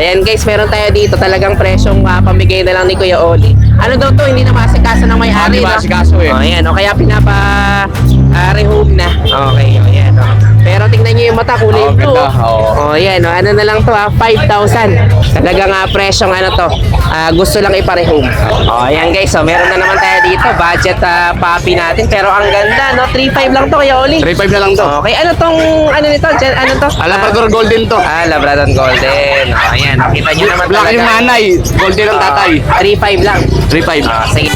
Ayan guys, meron tayo dito talagang presyong pamigay na lang ni Kuya Oli. Ano daw to, hindi na masikaso ng may-ari, Hindi no? masikaso eh. Ayan, kaya rehome na. Okay, ayan. Pero tingnan nyo yung mata, kulay blue. Ganda, Ayan, ano na lang to 5,000. Talagang presyong ano to, gusto lang iparehome. Ayan guys, meron na naman tayo dito, budget puppy natin. Pero ang ganda, no? 3,500 lang to, Kuya Oli. 3.5 na lang to. Okay, ano tong, ano nito? Ano to? Labrador Golden to. Labrador Golden. Ayan, nakita nyo naman Black talaga. yung nanay, golden ang tatay. 3,500 lang. 3.5. Sige.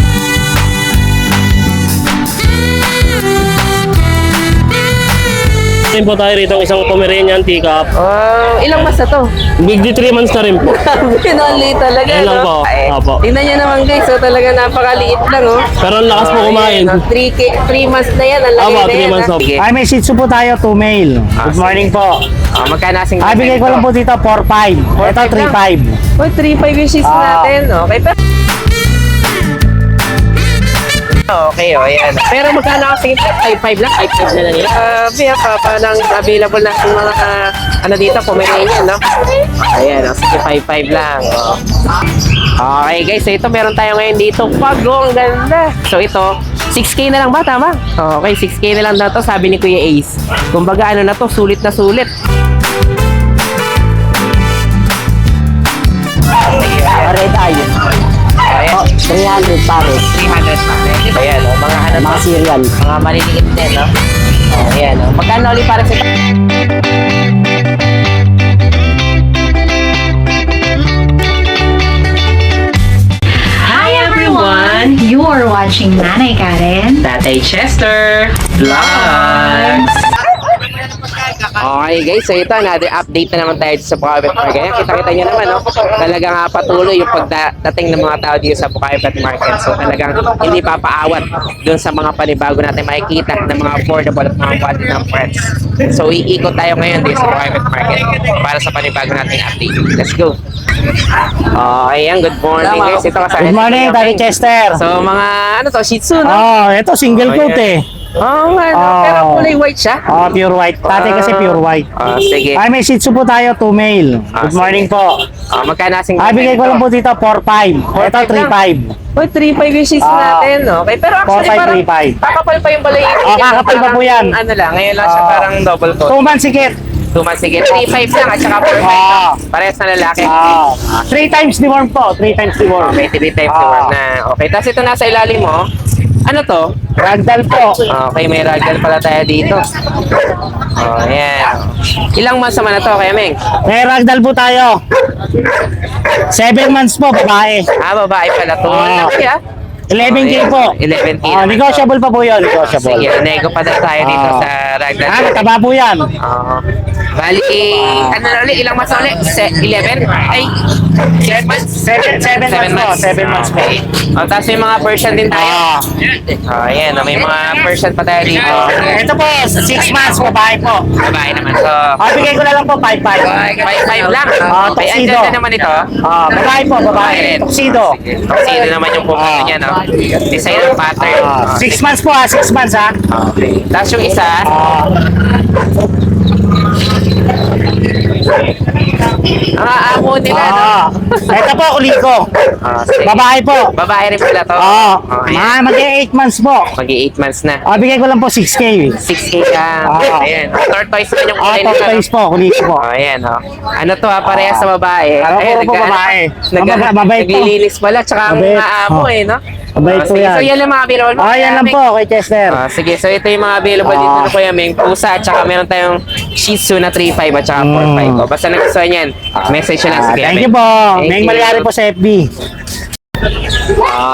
Meron po tayo rito isang Pomeranian teacup. Ilang mas na to? Big D 3 months na rin po. Pinali talaga, Yan lang po. Opo. Tingnan nyo naman guys, talaga napakaliit lang, oh. Pero ang lakas po kumain. 3 months na yan, ang laki Opo, na 3 yan. months na. Sige. Ay, may Shih Tzu po tayo, 2 male. Good morning po. Magkano asing Ay, bigay ko lang po dito, 4.5. Ito, 3.5. 3,500 yung sheets natin. Okay, pero... Okay, ayan. Pero magkano kasi 5,500 lang? 5,500 na lang yun? Parang available na yung mga, ano dito, Pomeranian, no? Ayan, sige, 5,500 lang. Okay, guys, so ito meron tayo ngayon dito. Pago, ang ganda. So ito, 6K na lang ba? Tama? Okay, 6K na lang daw to, sabi ni Kuya Ace. Kumbaga, ano na to, sulit na sulit. Red eye. Ayan. 300 pares. 300 pa. Ayan, mga ano Mga to, cereal. mga maliliit din, no? Ayan, magkano ulit para sa... Hi everyone! You are watching Nanay Karen. Tatay Chester Vlogs! Okay guys, so ito, another update na naman tayo sa Bukawi Pet Market. Ayan, kita-kita nyo naman, no? Talagang patuloy yung pagdating ng mga tao dito sa Bukawi Pet Market. So talagang hindi papaawat dun sa mga panibago natin makikita ng mga affordable at mga budget ng pets. So iikot tayo ngayon dito sa Bukawi Pet Market para sa panibago nating update. Let's go! Ayan, good morning guys. Ito kasama. Good morning, Daddy Chester. So mga, ano to, Shih Tzu, no? Oh, ito single coat eh. Oo nga, no? Pero kulay white siya. Oh, pure white. Tatay kasi pure white. Sige. Ay, may Shih Tzu po tayo, 2 male. Good morning po. Magkano asing... Ay, bigay ko lang po dito, 4.5. Ito, 3.5. 3,500 yung sheets natin, no? Okay, pero actually 4,500, parang 3,500. kakapal pa yung balay. Kakapal pa po yan. Ano lang, ngayon lang siya parang double coat. 2 months sikit. 2 months, sige. 3,500 lang at saka 4,500. Parehas na lalaki. 3 times deworm po. 3 times deworm. Okay, 3 times the worm na. Okay, tapos ito nasa ilalim mo. Ano to? Ragdoll po. Okay, may ragdoll pala tayo dito. Oh, ayan. Ilang months naman na to, Kuya Meng? May ragdoll po tayo. 7 months po, babae. Babae pala to. Laki, 11K po. 11K. Negotiable pa po yun. Negotiable. Sige, nego pa daw tayo dito sa ragdoll. Taba po yan. Bali, ano na ulit? Ilang months na ulit? 11? Ay, 7 months? 7 months po. 7 months po. Okay. Tapos may mga Persian din tayo. Ayan, may mga Persian pa tayo dito. Ito po, 6 months, babae po. Babae naman. So, Bigay ko na lang po, 5.5. 5 lang. Okay, ang tuxedo. ganda naman ito. Babae po, babae. Tuxedo. Tuxedo naman yung pumunta niya, no? Design ng pattern. 6 months po 6 months ha. Okay. Tapos yung isa, ang aamo nila, no? Ito po, uliko. Sige. Babae po. Babae rin pala to. Mag-8 months po. Mag-8 months na. Bigay ko lang po 6K. 6K lang. Ayan. Tortoise naman yung kulay Top nila. price po, uliko po. Ayan, Ano to parehas sa babae. Puro po babae. Mabait po. Naglilinis pala, tsaka ang Mabait. mga amo, no? Mabait po Sige, yan. so yan lang mga available. Yan lang po, kay Chester. Sige, so ito yung mga available dito na Kuya Meng. Pusa, tsaka meron tayong Shih Tzu na 3,500 at saka 4,500. Basta nagustuhan yan, message nyo lang sa Kuya Thank Meng. you po. Thank May you. Malyari po sa FB.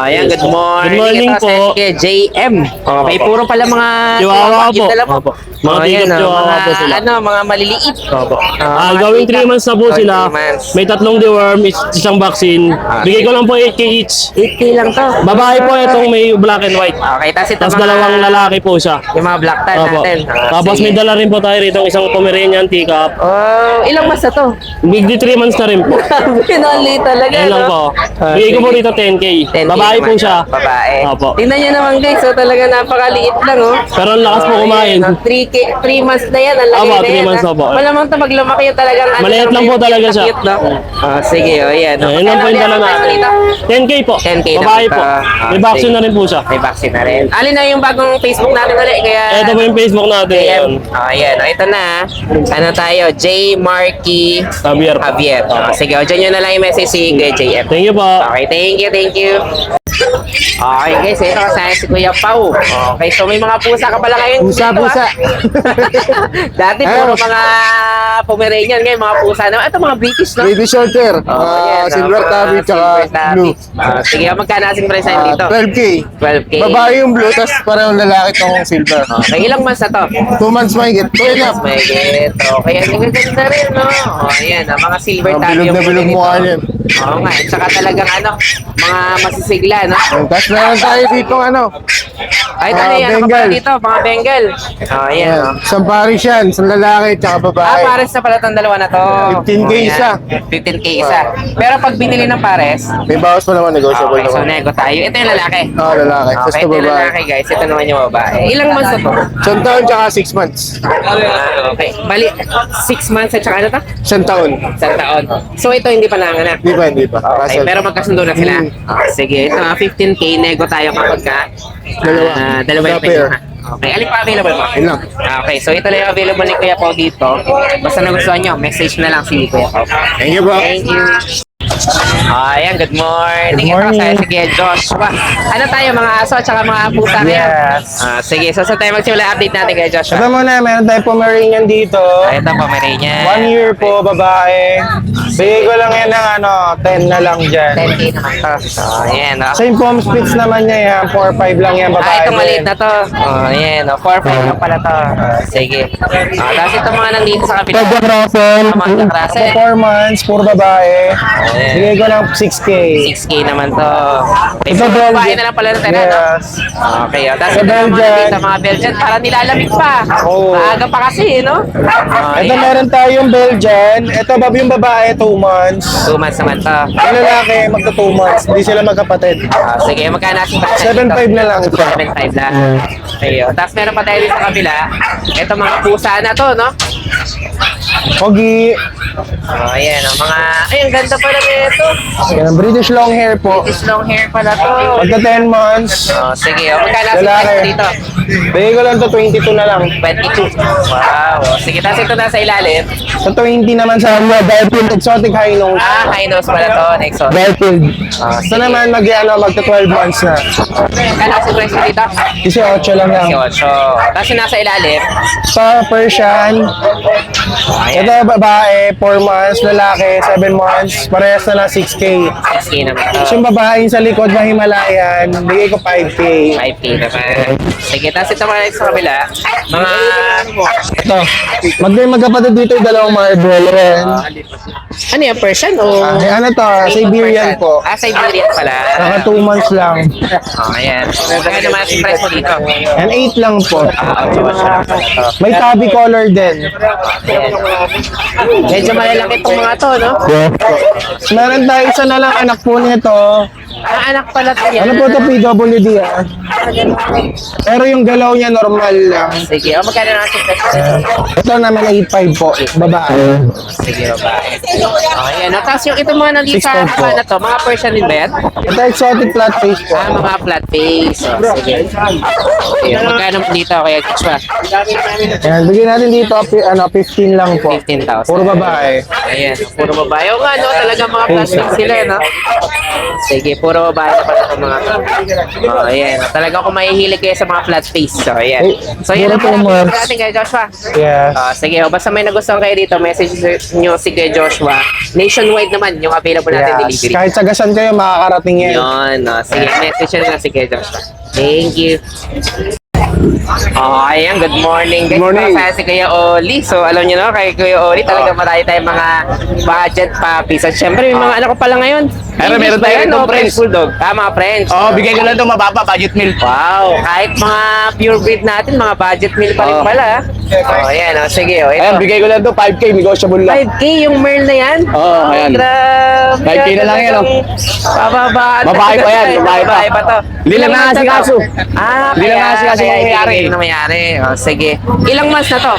Ayan, good morning. Good morning Ito po. si JM. Okay, puro pala mga Chihuahua yung po. dala mo. Opo. Mga Ayan, tigap chihuahua po sila. mga maliliit. Opo. Mga Gawing tigap. 3 months na po Going sila. 3 months. May 3 deworm, isang vaccine. Bigay ko lang po 8K each. 8K lang to. Babae po itong may black and white. Okay, tapos ito Tapos mga, dalawang lalaki po siya. yung mga black tan Opo. natin. Tapos Sige. may dala rin po tayo rito isang Pomeranian teacup. Ilang mas na to? Big D 3 months na rin po. Pinali talaga, Yan lang po. Bigay ko po rito 10K. 10K Babae po naman, siya. Babae. Opo. Tingnan nyo naman guys, so talaga napakaliit lang oh. Pero ang lakas po kumain. 3 months na yan, ang laki Opo, na 3 yan. months na po. Malamang ito maglumaki yung talagang Maliit lang po talaga siya. Cute, no? Sige, oh, yan. Yun lang po yung dala natin. 10K po. 10K Babae naman po. to. May vaccine na rin po siya. May vaccine na rin. Alin na yung bagong Facebook natin ulit, kaya... Ito po yung Facebook natin. JM. Ayan. Ito na. Ano tayo? J. Marky Javier. Javier. Sige, o, dyan nyo na lang yung message si Kuya JM. Thank you po. Okay, thank you. Okay guys, ito kasama si Kuya Pau. Okay, so may mga pusa ka pala ngayon. Pusa. Dati puro mga Pomeranian, ngayon mga pusa na. Ito mga British, no? British Shorter. Ayan, Silver mga Tabby, tsaka Silver Tabby. Blue. Sige, magkano asing price natin dito? 12K. 12K. Babae yung blue, tapos parang lalaki tong silver. Okay, ilang months na to? 2 months mahigit. 2 and a half. May get. Okay, ang ganda rin, no? Ayan, mga silver Ang tabby. bilog na yung bilog ganito. mukha niyan. Oo nga, at saka talagang mga masisigla, no? Tapos meron tayo dito Ay, ito na yan. Ano ka Bengal. pala dito? Mga Bengal. Ayan, no? Isang pares yan, isang lalaki, tsaka babae. Pares na pala itong dalawa na to. 15K Ayan. isa. 15K isa. Pero pag binili ng pares, May bawas pa naman, negotiable okay, so naman. nego tayo. Ito yung lalaki. Oo, lalaki. Tapos Okay, ito ito yung babae. lalaki, guys. Ito naman yung babae. Ilang months na to? 1 taon tsaka 6 months. Okay. Bali, 6 months at saka ano to? 1 taon. Isang taon. So ito hindi pa nanganak. Hindi pa. Okay, Russell. pero magkasundo na sila. Sige, ito 15K, nego tayo kapag ka. Dalawa yung Pair. pwede. Okay, alin pa available mo? Yun lang. Okay, so ito lang yung available ni Kuya Pao dito. Basta nagustuhan nyo, message na lang si Kuya Pao. Thank you, bro. Thank you. Ayan, good morning. Good morning. Ito kasi si Joshua. Ano tayo, mga aso at saka mga pusa ngayon? Yes. Sige, so sa tayo magsimula update natin kay Joshua. Ito muna, meron tayong Pomeranian dito. Ito po, Pomeranian. 1 year po, babae. Bigay ko lang yan ng 10 na lang dyan. 10K naman to. So, ayan. Same foam splits naman niya yan, 4-5 lang yan, babae. Itong maliit din. na to. Ayan, 4-5 lang pala to. Sige. Tapos itong mga nandito sa kapila. Ito Jack Russell. Mga Jack Russell. 4 months, puro babae. Ayan. Bigay ko lang 6K. 6K naman to. Okay, Ito so Belgian. babae na lang pala natin, no? Yes. Okay, tapos Ito ito mga Belgian. nandito, mga Belgian, parang nilalamig pa. Oo. Maaga pa kasi, no? Ito meron tayong Belgian. Ito yung babae, 2 months. 2 months naman to. Yung lalaki, magta 2 months. Hindi sila magkapatid. Sige, magkano natin ba? 7.5 na lang ito. 7.5 lang. Okay, tapos meron pa tayo dito sa kabila. Ito mga pusa na to, no? Pogi. Ayan, mga... Ay, ang ganda pala nito. Yan, British long hair po. British long hair pala to. Magta 10 months. Sige, magkano natin Lalaki. dito? Bigay ko lang to 22 na lang. 22. Wow. Sige, tapos ito nasa ilalim. Sa 20 naman sa Garfield Exotic High Nose. High nose pala to. Next one. Garfield. sige. Ito naman magta 12 months na. Magkano kasi price mo dito? 18 lang lang. 18. Tapos yung nasa ilalim. Sa Persian, Ayan. ito babae, 4 months, lalaki, 7 months, parehas na lang 6K. 6K naman to. Tapos yung babae sa likod na Himalayan, bigay ko 5K. 5K naman. Sige, tapos ito mga sa kabila. Mga... Ito, magkapatid dito yung dalawang marble. Ano yan? Persian o... Ano to, Siberian po. Siberian pala. Saka 2 months lang. Ayan. Magkano naman ang price mo dito? And 8 lang po. 8. May tabby color din. Medyo malalaki itong mga to, no? Meron tayo isa na lang anak po nito. Anak pala to yan. Ano po ito, PWD ah. Pero yung galaw niya normal lang. Sige, magkano naman ang price mo dito? Ito naman 8.5 po, babae. Sige, babae. Ayan. Tapos yung ito mga nandito sa 6.5 po. na to, mga Persian din ba yan? Ito exotic flat face po. Mga flat face. Sige. Okay, magkano mo dito kaya Joshua? Ayan, bigyan natin dito 15 lang po. 15,000. Puro babae. Ayan, puro babae. O nga, no? Talaga mga plastic sila, no? Sige, puro babae na pala itong mga to. Ayan. Talaga kung mahihilig kayo sa mga flat face. So, ayan. So, yun ang Puro mga tumors. natin kay Joshua. Yes. Sige, basta may nagustuhan kayo dito, message nyo si kay Joshua. Nationwide naman yung available natin Yes. delivery. Kahit sagasan kayo, makakarating yan. Yun, sige, message nyo lang si kay Joshua. Thank you. Ayan, good morning guys. Good morning. Ito si Kuya Oli. So, alam niyo no, kay Kuya Oli talaga marami tayong mga budget puppies. At syempre, may mga anak ko pala ngayon. Meron tayo Yan, rito o, French. Bulldog. Mga French. Oh, bigay ko lang ito mababa, budget meal. Wow, kahit mga pure breed natin, mga budget meal pa rin Oo. pala. Oh, ayan, oh, sige, oh, ito. Ayan, bigay ko lang ito 5K, negotiable lang. 5K yung Merl na yan? Oo, ayan. Grabe. 5K na lang yan, oh. Bababaan. Babae pa yan, babae pa. Babae pa to. Hindi lang Ilang months na nakasikaso. to? Ah, Hindi lang kaya- nakasikaso kaya yung mayari. hindi na mayari. Oh, sige. Ilang months na to?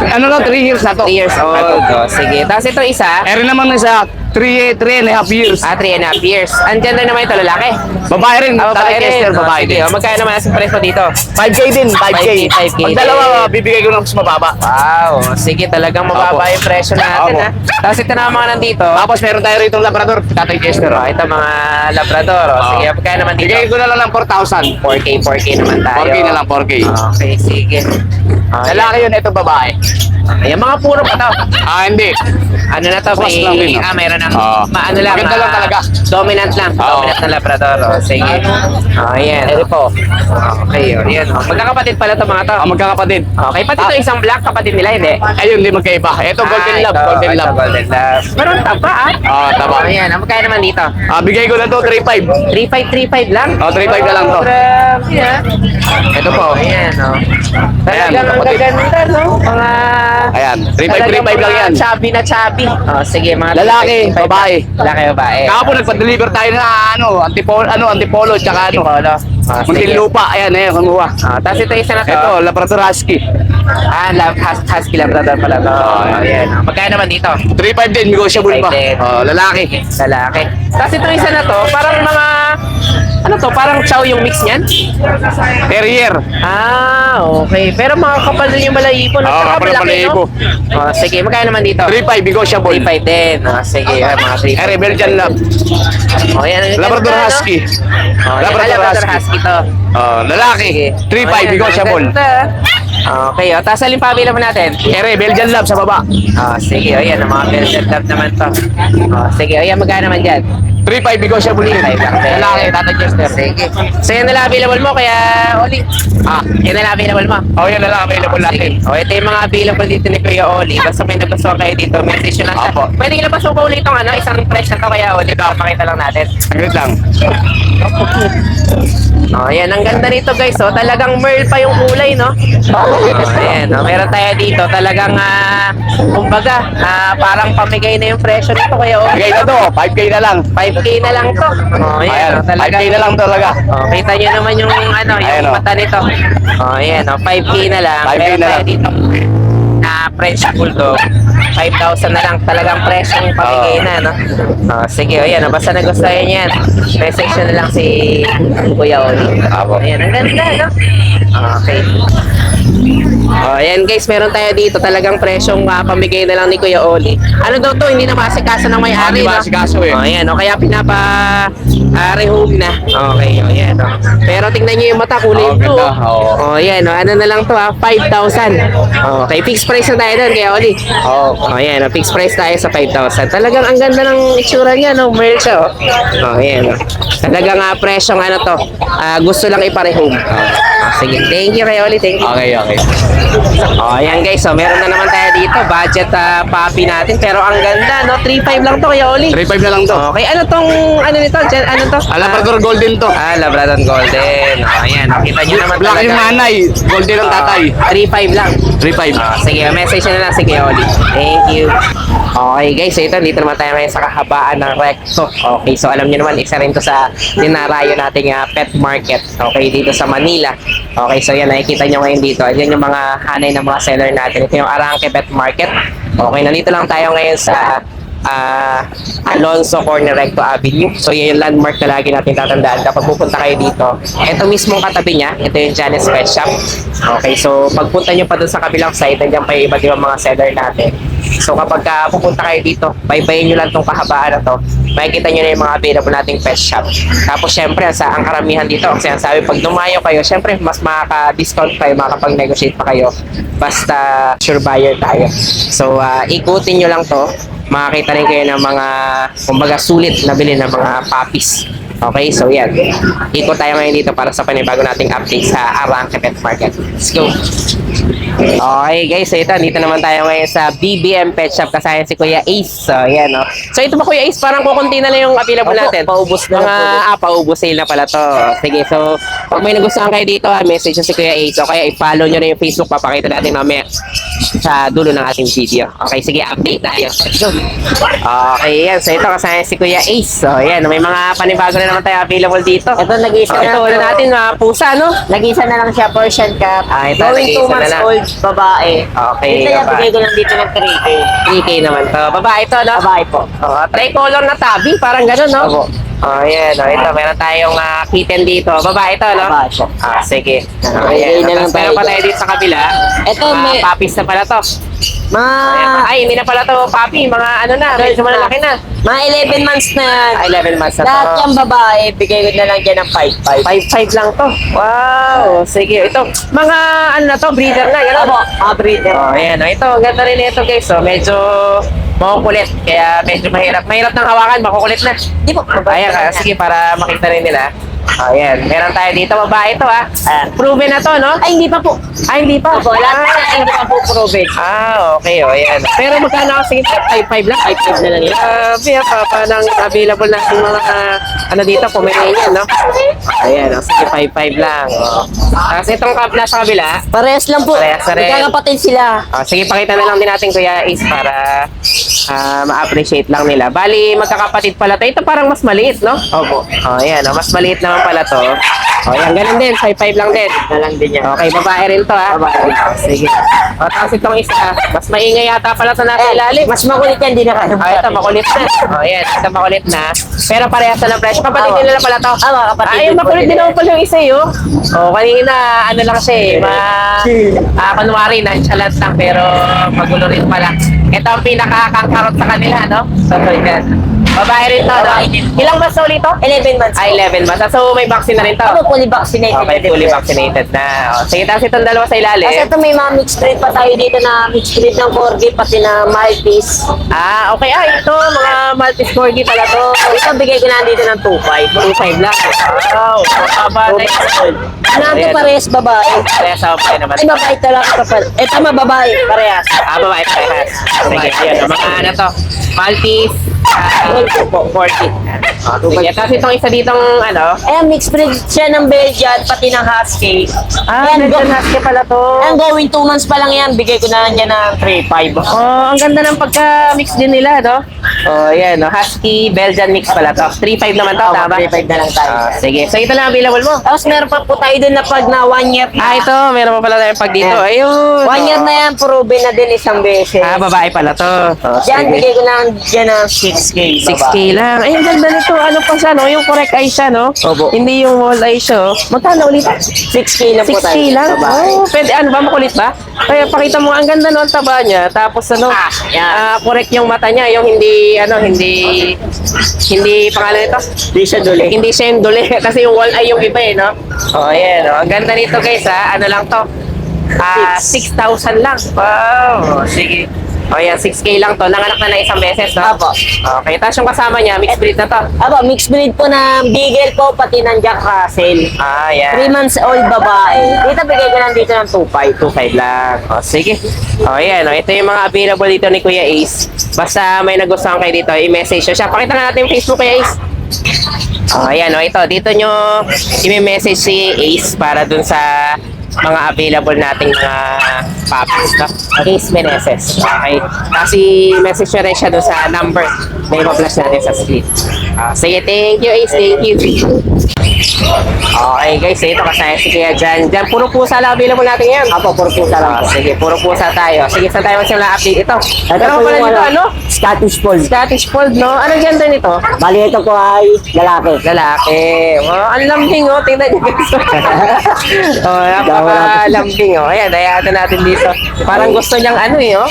Ano na, 3 years na to. 3 years old. Oh, sige. Tapos ito isa, Meron naman sa 3.5 years. 3.5 years. Andyan na naman ito, lalaki. Babae rin, Babae rin. Chester, Oh, babae sige. din. Oh, magkano naman ang presyo dito? 5K din, 5K. 5K Pag dalawa, bibigay ko lang mas mababa. Wow, sige, talagang mababa Opo. yung presyo natin, Opo. ha? Tapos ito na ang mga nandito. Tapos meron tayo rito Labrador, Tatay Chester. Oh, ito mga Labrador. Oh, sige, magkano naman dito? Bigay ko na lang ng 4,000. 4K naman tayo. 4K na lang, 4K. Okay, sige. Lalaki yun, ito babae. Ayan, mga puro pa to. Hindi. Ano na to? Plus lang din, no? Meron ng, Oo. ano lang. Maganda lang talaga. Dominant lang. Oo. Dominant na Labrador. Oh, sige. Oh, ayan. Ito po. Okay, oh, ayan. Oh. Magkakapatid pala to mga to. Magkakapatid. Okay, pati ito isang black, kapatid nila, hindi? Ayun, hindi magkaiba. Ito, Golden Love, Golden ito, Love. Golden Love. Pero ang taba, ah. Taba. Oh, ayan. Magkano naman dito? Bigay ko na to 3.5. 3.5 lang? 3.5 na lang to. Grabe, ah. Ito po. Ayan, oh. Ayan, Talagang ang kapatid. gaganda, no? Mga... Ayan, 3.5 talagang 3.5 lang mga yan. Chubby na chubby. Oh, sige, mga Lalaki, 3.5 babae. Lalaki, babae. Kahapon nagpa-deliver tayo na antipolo, tsaka ano. Polo. Oh, sige. Muntinlupa, ayan, kumuha. Tapos ito isa na to. Ito, Labrador Husky. Husky Labrador pala to. Ayan. Magkano naman dito? 3.5 din, negotiable pa. 3.5 din. Lalaki. Lalaki. Tapos ito isa na to, parang mga... Ano to? Parang chow yung mix niyan? Terrier. Okay. Pero makakapal din yung balayibo. Oo, kapal ng balayibo. Oh, sige, magkano naman dito? 3.5, negotiable. 3.5 din. Sige, mga 3.5. Belgian Lab. Oh, yan. ang Labrador ganda, no? Husky. Oh, Labrador Labrador Husky. Husky to. Lalaki. 3.5, negotiable. Okay, tapos alin pa available natin? Belgian Lab sa baba. Sige, ayan, ang mga Belgian Lab naman to. Sige, ayan, magkano naman dyan? 3.5, negotiable din. 3.5 lang. Lalaki, Tatay Chester. Sige. So, yan na lang available mo, kaya, Oli. Yan na lang available mo. Yan na lang, available natin. Sige. Ito yung mga available dito ni Kuya Oli. Basta may nagustuhan kayo dito, message nyo lang siya. Opo. Pwede nyo pa suko ulit itong isang fresh na to, Kuya Oli. Pakita lang natin. Agad lang. Ayan, ang ganda nito guys. Talagang merl pa yung kulay, no? Ayan, meron tayo dito. Talagang, kumbaga, parang pamigay na yung presyo nito, Kuya Oli. Bigay na to, 5K na lang. 5K na lang to. Ayan, 5K na lang talaga. Kita nyo naman yung Ayan, yung oh. mata nito. Ayan, 5K na lang. 5K Meron na tayo lang. dito na French Bulldog. 5,000 na lang. Talagang presyong pamigay na, no? Sige, ayan. Basta nagustuhan nyo yan. Message nyo na lang si Kuya Oli. Ayan, ang ganda, no? Okay. Ayan guys, meron tayo dito. Talagang presyong pamigay na lang ni Kuya Oli. Ano daw to? Hindi na masikaso ng may-ari, Hindi no? masikaso, eh. Ayan, kaya rehome na. Okay, ayan. Pero tingnan nyo yung mata, kulay blue. ganda. Oo. Ayan, ano na lang to 5,000. Okay, fixed price na tayo doon, Kuya Oli. Ayan, fixed price tayo sa 5,000. Talagang ang ganda ng itsura niya, no? Merl siya, ayan. Talagang presyong ano to, gusto lang iparehome. Sige, thank you, Kuya Oli. Thank you. Okay. Ayan guys, so meron na naman tayo dito. Budget puppy natin. Pero ang ganda, no? 3.5 lang to, Kuya Oli. 3.5 na lang to. Okay, ano tong, ano nito? Ano to? Labrador Golden to. Labrador Golden. Ayan, nakita nyo naman Black yung talaga. nanay, Golden ang tatay. 3.5 lang. 3.5. Sige, message na lang si Kuya Oli. Thank you. Okay guys, so ito, dito naman tayo ngayon sa kahabaan ng Recto. Okay, so alam niyo naman, isa rin to sa dinarayo nating pet market. Okay, dito sa Manila. Okay, so yan, nakikita nyo ngayon dito. Ayan yung mga hanay ng mga seller natin. Ito yung Arangke Pet Market. Okay, nandito lang tayo ngayon sa Alonso Corner Recto Avenue. So yan yung landmark na lagi natin tatandaan kapag pupunta kayo dito. Ito mismong katabi niya, ito yung Janice Pet Shop. Okay, so pagpunta nyo pa dun sa kabilang side, nandiyan pa yung iba't ibang mga seller natin. So kapag pupunta kayo dito, baybayin nyo lang tong kahabaan na to, makikita nyo na yung mga available nating pet shop. Tapos syempre, ang karamihan dito, ang sinasabi, pag dumayo kayo, syempre mas makaka-discount kayo, makakapag-negotiate pa kayo. Basta sure buyer tayo. So ikutin nyo lang to, makakita rin kayo ng mga, kumbaga, sulit na bilhin ng mga puppies. Okay, so yan. Ikot tayo ngayon dito para sa panibago nating update sa Arranque Pet Market. Let's go! Okay guys, so ito, dito naman tayo ngayon sa BBM Pet Shop kasama si Kuya Ace. So yan, no? So ito ba Kuya Ace, parang kukunti na lang yung available natin? paubos na lang po. Paubos sale na pala to. Sige, so pag may nagustuhan kayo dito, message nyo si Kuya Ace. O kaya i-follow nyo na yung Facebook, papakita natin mamaya sa dulo ng ating video. Okay, sige, update tayo. Let's go! Okay, yan. So ito, kasama si Kuya Ace. So yan, may mga panibago na naman tayo available dito. Ito, nag-isa Okay, na. ito, una natin, mga pusa, no? Nag-isa na lang siya, Persian Cat. Ito, Going nag-isa 2 na months lang. old, babae. Okay, Ito yan, babae. bigay ko lang dito ng 3K. 3K naman to. Babae to, no? Babae po. Tricolor na tabi, parang gano'n, no? Opo. Oh, yan. Oh, ito, meron tayong kitten dito. Babae to, no? Babae po. Sige. Bigay na lang Tapos meron pa tayo tayo dito sa kabila. Ito, Mga may- puppies na pala to. Ay, hindi na pala to puppy. Mga ano na, medyo malalaki na. Mga 11 months na yan. 11 months na Lahat to. yung babae, bigay ko na lang dyan ng 5-5. 5'5 lang to. Wow. Sige. Ito, mga ano na to, breeder na. Gano'n? Opo, mga breeder. Oh, ayan. Oh, ito, ang ganda rin ito guys. So, medyo makukulit. Kaya medyo mahirap. Mahirap ng hawakan, makukulit na. Di po, Ayan, sige, para makita rin nila. Ayan, meron tayo dito. Babae ito, ha. Proven na to, no? Ay, hindi pa po. Ay, hindi pa. Opo, lahat na hindi pa po proven. Okay, ayan. Pero magkano kasi ito? 5'5 lang? 5'5 na lang yun. Pa ng available na yung mga, ano dito, Pomeranian, no? Ayan, sige, 5'5 lang. Kasi itong nasa kabila, Parehas lang po. Parehas na rin. Magkakapatid sila. sige, pakita na lang din natin Kuya Ace para ma-appreciate lang nila. Bali, magkakapatid pala to. Ito parang mas maliit, no? Opo. Ayan, mas maliit naman pala to. Ayan, ganun din, 5'5 lang din. Na lang din yan. Okay, babae rin to, ha? Babae. Sige. Tapos itong isa, mas maingay yata pala sa nasa ilalim. Mas makulit yan, di na kaya. Ito, makulit na. Ayan, ito makulit na. Pero parehas na ng presyo. Kapatid Awa. nila pala to. Awa, kapatid Ay, din po makulit din nila. naman pala yung isa, yun. Kanina, ano lang siya eh. Kunwari, nonchalant lang, pero magulo rin pala. Ito ang pinakakangkarot sa kanila, no? So, yan. Babae rin to, no? Ilang months na ulit to? 11 months. Ay, 11 months. So, may vaccine na rin to. Ako, fully vaccinated. Okay, fully vaccinated na. Sige, tapos itong dalawa sa ilalim. Kasi ito may mga mixed breed pa tayo dito na mixed breed ng Corgi pati na Maltese. Okay. Ito, mga Maltese Corgi pala to. Ito bigay ko na dito ng 2.5. 2.5 lang. Wow, mababa na yun. Nato parehas babae. Kaya sa okay naman. Ay, babae talaga ito pala. Ito mababae, parehas. Babae parehas. Sige, yun. Mga ano to, Maltese, 40. Sige, tapos itong isa ditong ano. Ayan, mixed breed siya ng Belgian pati ng Husky. Ayan, Belgian Husky pala to. Ayan, going 2 months pa lang yan. Bigay ko na lang dyan ng 3.5. Ang ganda ng pagka-mix din nila, no? Yan, no? Husky, Belgian mix pala to. 3.5 naman to, tama? 3.5 na lang tayo. Sige, so ito lang available mo. Tapos meron pa po tayo dun na pag na 1 year. Ito, meron pa pala tayong pag dito. Ayun. 1 year na yan, proven na din isang beses. Babae pala to. Yan, Sige. bigay ko na lang dyan ng 6K. 6K lang. Ay, ang ganda nito. Ano pa siya, no? Yung correct eye siya, no? Opo. Hindi yung wall eye siya. Oh. Magkano ulit? 6K lang po 6K tayo. lang? Babae. Pwede, ano ba? Makulit ba? Kaya pakita mo, ang ganda no, ang taba niya. Tapos ano, correct yung mata niya. Yung hindi pangalan nito? Di siya duli. Hindi siya yung duli. Kasi yung wall eye yung iba eh, no? Ayan. Ang ganda nito guys, ha? Ano lang to? 6,000 lang. Wow. Sige. Ayan, 6K lang to. Nanganak na isang beses, no? Apo. Okay, tapos yung kasama niya, mixed breed na to. Aba, mixed breed po na Beagle po, pati ng Jack Russell. 3 Yan. months old babae. Dito bigay ko lang dito ng 2.5. 2.5 lang. Sige. Ayan, ito yung mga available dito ni Kuya Ace. Basta may nagustuhan kayo dito, i-message nyo siya. Pakita na natin yung Facebook Kuya Ace. Ayan, ito. Dito nyo i-message si Ace para dun sa mga available nating mga puppies, no? Ace Meneses. Okay. Kasi message nyo rin siya dun sa number na ipa-flash natin sa screen. Sige, thank you Ace. Thank you. Okay guys, ito kasaya si Kuya Jan. Jan, puro pusa lang available natin ngayon. Apo, puro pusa lang po. Sige, puro pusa tayo. Sige, saan tayo magsimula update ito? Ito Pero po pala yung dito, ano? Scottish Fold. Scottish Fold, no? Anong gender nito? Bali, ito po ay lalaki. Lalaki. Ang lambing, oh. Tingnan niyo guys. Napaka-lambing, oh. Ayan, dayatan natin dito. Parang gusto niyang ano, eh, oh.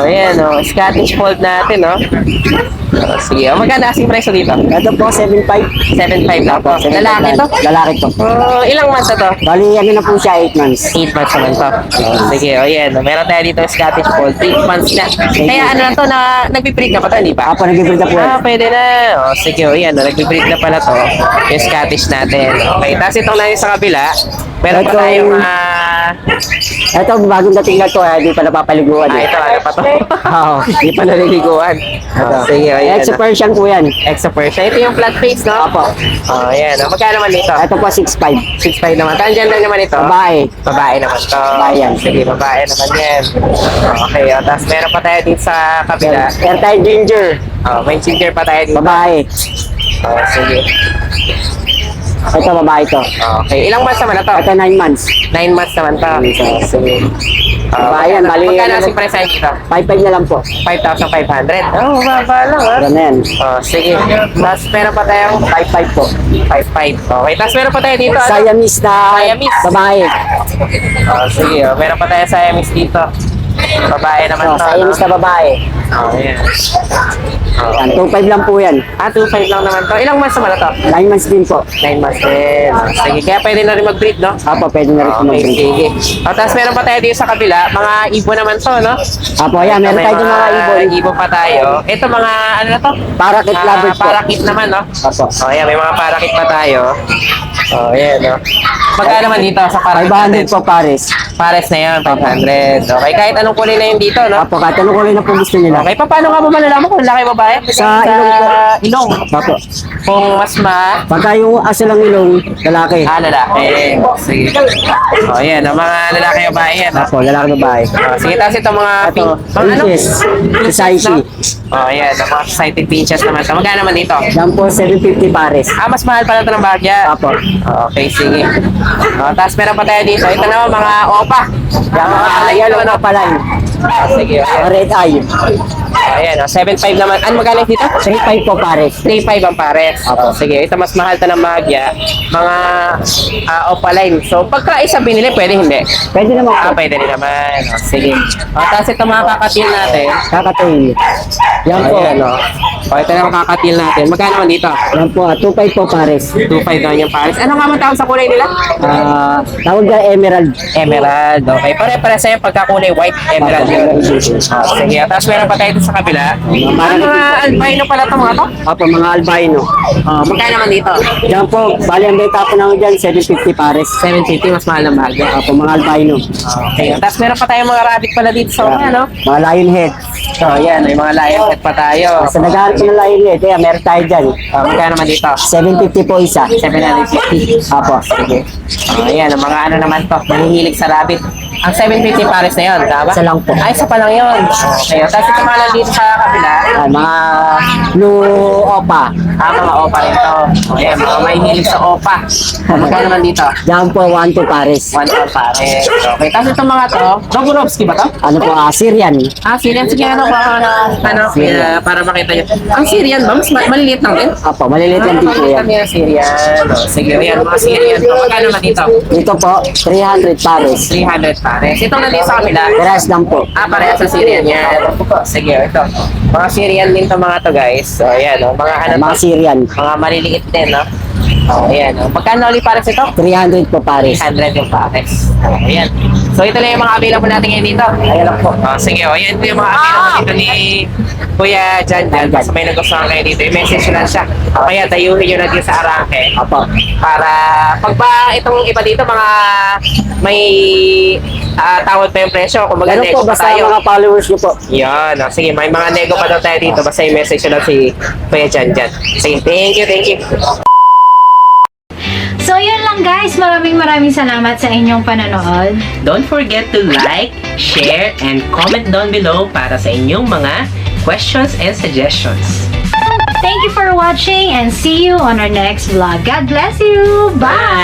Ayan, oh. Scottish Fold natin, oh. Sige, magkano asking price dito? Ito po, 7.5. 7.5 lang po. Lalaki to? Lalaki to. Ilang months na to? Bali, ano na po siya, 8 months. 8 months naman to. Sige, o yan. Meron tayo dito yung Scottish Fold. 8 months na. Kaya ano na to, nagpiprig ka pa to, di ba? Apo, nag-ibig na po. Pwede na. O, sige, o yan. Nagpiprig na pala to. Yung Scottish natin. Okay, tapos itong na yung sa kabila. Meron pa Ito, tayong Ito, bagong dating na to, di pa napapaliguan. ito, ano pa to? Oo. Hindi pa naliliguan. Sige, o yan. Extra Persian po yan. Extra Persian. Ito yung flat face, no? Opo. O, yan. O, magkano naman dito? Ito po, 6.5. 6.5 naman. Saan dyan lang naman ito? Babae. Babae naman to. Babae yan. Sige, babae naman yan. Okay, o, tapos meron pa tayo dito sa kabila. Airtime Ginger. May ginger pa tayo dito. Babae. Sige. Ito, babae to. Okay, ilang months naman na to? Ito, 9 months. 9 months naman to. Sige. Babae yan, bali. Magkano ang price dito? 5.5 na lang po. 5,500. Oh, baba lang ha. Ganun na yan. Sige. Tapos meron pa tayong 5.5 po. 5,500. Okay, tapos meron pa tayo dito. Ano? Siamese na Siamese. babae. Sige, meron pa tayo sa Siamese dito. Babae naman to. Siamese na babae. Ayan. Yan, 2.5 lang po yan. 2,500 lang naman to. Ilang months naman na to? 9 months din po. 9 months din. Sige, kaya pwede na rin mag-breed, no? Apo, pwede na rin po Okay, mag-breed. sige. Tapos meron pa tayo dito sa kabila, mga ibo naman to, no? Apo, yan, meron May tayo din mga ibon. Ibo pa tayo. Ito mga, ano na to? Parakit lovers po. Parakit naman, no? Apo. Ayan, may mga parakit pa tayo. Ayan, no? Magkano naman dito sa parakit 500 po pares. Pares na yan, 500. Okay, kahit anong kulay na yun dito, no? Apo, kahit anong kulay na po gusto nila. Okay, paano ka mo malalaman kung lalaki o babae? Sa ilong po. Ilong. Apo. Kung mas Pagka yung aso lang ilong, lalaki. lalaki. Sige. Ayan, ang mga lalaki o babae yan, no? Apo, lalaki babae. Sige, tapos ito mga Ito, mga Pinches. Society. Ayan, ang mga society pinches naman. So, magkano naman dito? Yan po, 750 pares. Mas mahal pala ito ng bagya. Apo. Okay, sige. Tapos meron pa tayo dito. Ito naman, mga opa. Yan, mga yellow na pala yun. Sige, Mga red eye. ayan. 7.5 naman. Ano magkano dito? 3.5 po pares. 3.5 ang pares. Sige, ito mas mahal ito ng bagya. Mga opaline. So, pagka isa binili, pwede hindi. Pwede naman po. Pwede rin naman. Sige. Tapos ito mga kakatil natin. Kakatayin. Yan po. Ayan, ito na ang kakatil natin. Magkano naman dito? Yan po, 2.5 po pares. 2.5 naman yung pares. Ano nga man tawag sa kulay nila? Tawag na emerald. Emerald. Okay. Pare-pare sa'yo pagkakulay white emerald yun. Sige. Tapos meron pa tayo dito sa kabila. Mga albino pala ito mga to. Apo, mga albino. Magkano naman dito? Yan po, bali ang benta po namin dyan, 750 pares. 750. Mas mahal ng bagay. Apo, mga albino. Okay. Tapos meron pa tayong mga rabbit pala dito sa ano? Mga lion head. So, ayan. May mga lion head pa tayo. Sa naghahanap po ng lion head, kaya meron tayo dyan. Magkano naman dito? 750 po isa. 750. Apo. Sige. Ayan. Ang mga ano naman to. Mahihilig sa rabbit. Ang 750 pares na yun, tama? Isa lang po. Ay, isa pa lang yun. Okay. Tapos ito mga nandito sa kabila. Mga blue opa. Mga opa rin to. Ayan, mga mahihilig sa opa. Magkano naman dito? Yan po, 1-2 pares. 1 pares. Okay. Tapos itong mga to, Doburovsky ba to? Ano po, Syrian. Syrian. Sige, ano ba? Syrian. Para makita nyo. Ang Syrian ba? Mas maliliit lang din? Apo, maliliit lang din po yan. Kami ang Syrian. Sige, ayan, mga Syrian. Magkano naman dito? Dito po, 300 pares. 300 pares. Itong nandito sa kabila. Parehas lang po. Parehas sa Syrian yan. Sige, ito. Mga Syrian din to mga to guys. So, ayan, mga ano Mga to? Syrian. Mga maliliit din, no? Ayan, magkano ulit pares ito? 300 po pares. 100 yung pares. Ayan. So, ito lang yung mga available natin ngayon dito. Ayan lang po. Sige, ayan ito yung mga available dito ni Kuya Jan. Basta may nagustuhan kayo dito. I-message nyo lang siya. Kaya tayuhin nyo na dito sa Arangke. Apo. Para pag ba itong iba dito mga may tawad pa yung presyo, kung Ganun nego po, pa basta tayo. mga followers nyo po. Yan. Sige, may mga nego pa daw tayo dito. Basta i-message nyo lang si Kuya Jan Jan. Sige, thank you, thank you. So, yun lang guys. Maraming salamat sa inyong panonood. Don't forget to like, share, and comment down below para sa inyong mga questions and suggestions. Thank you for watching and see you on our next vlog. God bless you. Bye!